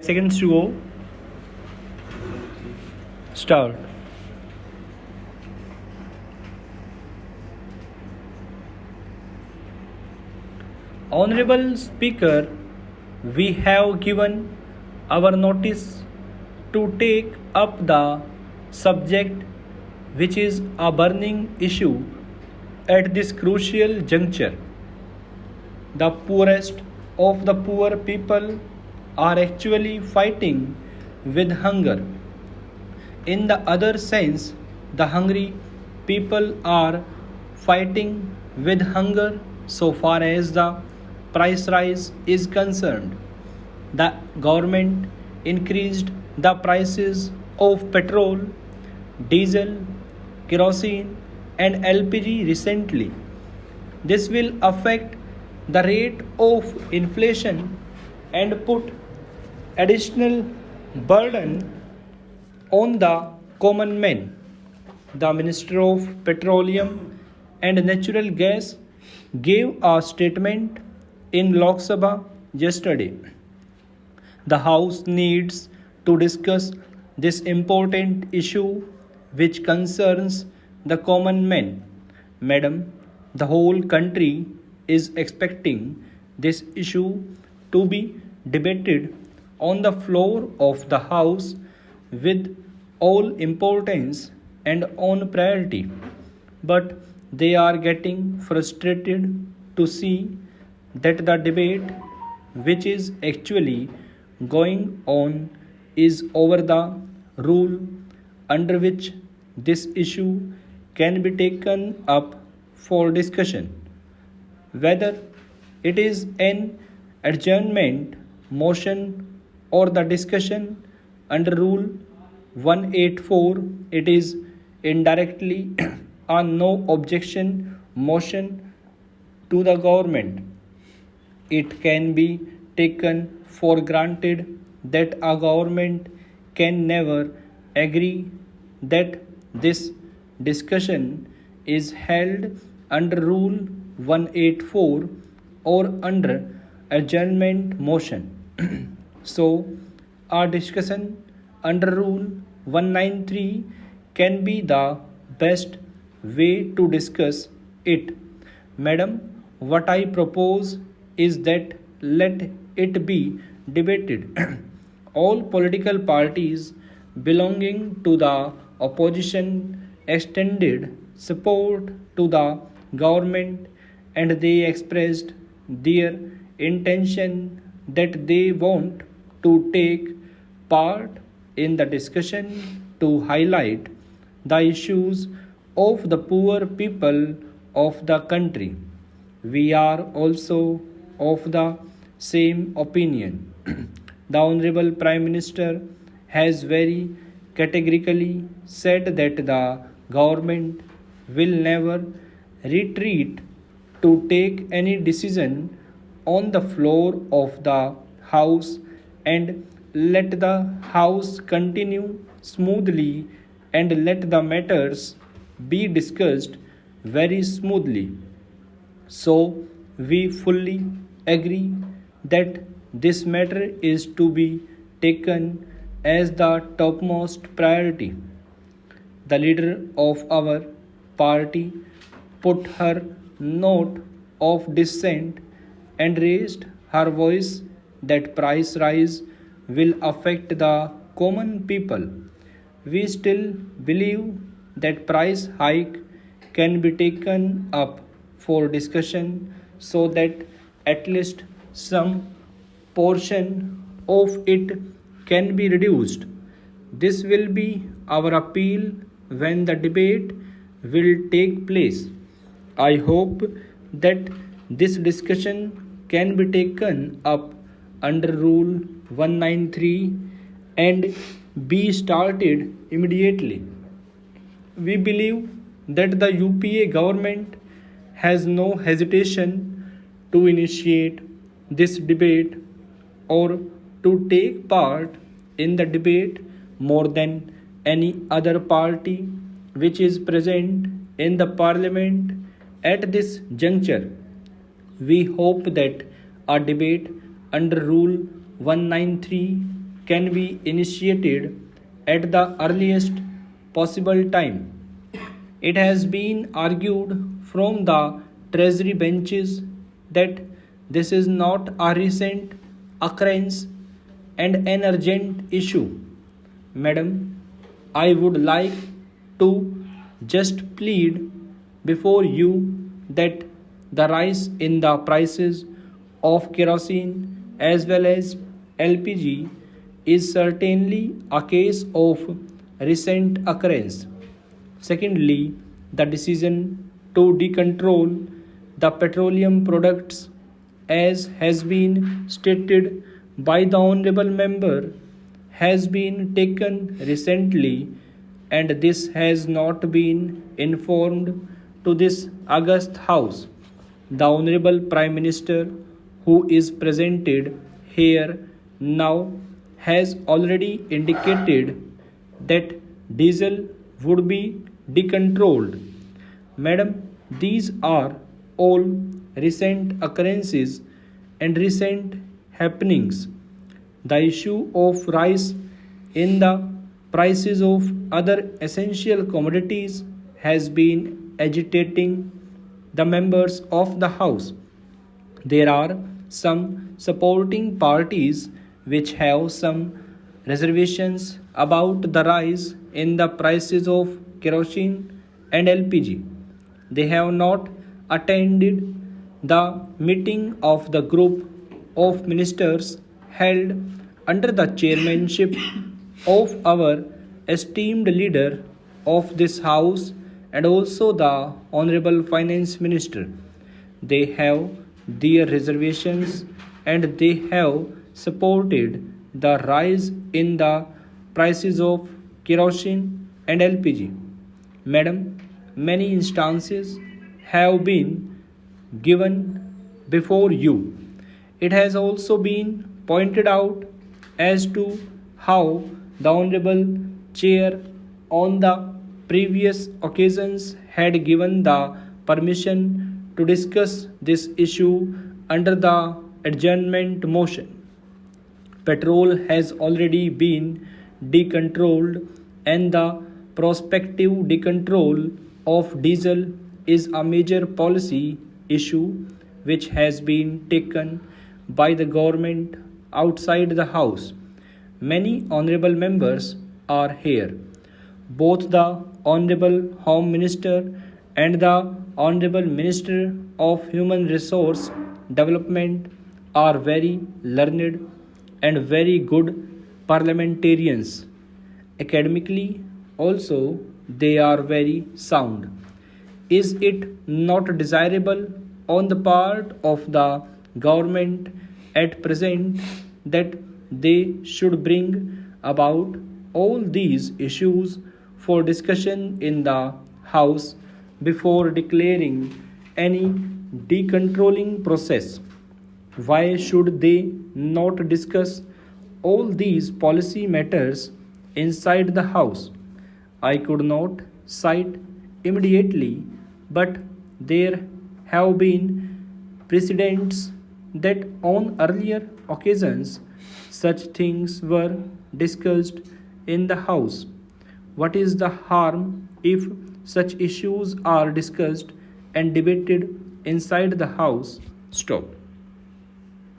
Seconds to go. Start. Honorable Speaker, we have given our notice to take up the subject which is a burning issue at this crucial juncture. The poorest of the poor people are actually fighting with hunger. In the other sense, the hungry people are fighting with hunger so far as the price rise is concerned. The government increased the prices of petrol, diesel, kerosene, and LPG recently. This will affect the rate of inflation and put additional burden on the common man. The Minister of Petroleum and Natural Gas gave a statement in Lok Sabha yesterday. The House needs to discuss this important issue which concerns the common man. Madam, the whole country is expecting this issue to be debated on the floor of the House with all importance and on priority. But they are getting frustrated to see that the debate which is actually going on is over the rule under which this issue can be taken up for discussion. Whether it is an adjournment motion or the discussion under Rule 184, it is indirectly a no objection motion to the government. It can be taken for granted that a government can never agree that this discussion is held under Rule 184 or under adjournment motion. So, our discussion under Rule 193 can be the best way to discuss it. Madam, what I propose is that let it be debated. All political parties belonging to the opposition extended support to the government and they expressed their intention that they want to take part in the discussion to highlight the issues of the poor people of the country. We are also of the same opinion. The Honorable Prime Minister has very categorically said that the government will never retreat to take any decision on the floor of the House and let the House continue smoothly and let the matters be discussed very smoothly. So, we fully agree that this matter is to be taken as the topmost priority. The leader of our party put her note of dissent and raised her voice that price rise will affect the common people. We still believe that price hike can be taken up for discussion so that at least some portion of it can be reduced. This will be our appeal when the debate will take place. I hope that this discussion can be taken up under Rule 193 and be started immediately. We believe that the UPA government has no hesitation to initiate this debate or to take part in the debate more than any other party which is present in the parliament at this juncture. We hope that a debate under Rule 193 can be initiated at the earliest possible time. It has been argued from the Treasury benches that this is not a recent occurrence and an urgent issue. Madam, I would like to just plead before you that the rise in the prices of kerosene as well as LPG is certainly a case of recent occurrence. Secondly, the decision to decontrol the petroleum products, as has been stated by the Honorable Member, has been taken recently, and this has not been informed to this august House. The Honorable Prime Minister, who is presented here now, has already indicated that diesel would be decontrolled. Madam, these are all recent occurrences and recent happenings. The issue of rise in the prices of other essential commodities has been agitating the members of the House. There are some supporting parties which have some reservations about the rise in the prices of kerosene and LPG. They have not attended the meeting of the group of ministers held under the chairmanship of our esteemed leader of this House and also the Honorable Finance Minister. They have their reservations and they have supported the rise in the prices of kerosene and LPG. Madam, many instances have been given before you. It has also been pointed out as to how the Honorable Chair on the previous occasions had given the permission to discuss this issue under the adjournment motion. Petrol has already been decontrolled, and the prospective decontrol of diesel is a major policy issue which has been taken by the government outside the House. Many honorable members are here. Both the Honorable Home Minister and the Honorable Minister of Human Resource Development are very learned and very good parliamentarians. Academically, also, they are very sound. Is it not desirable on the part of the government at present that they should bring about all these issues for discussion in the House before declaring any decontrolling process? Why should they not discuss all these policy matters inside the House? I could not cite immediately, but there have been precedents that on earlier occasions such things were discussed in the House. What is the harm if such issues are discussed and debated inside the House? Stop.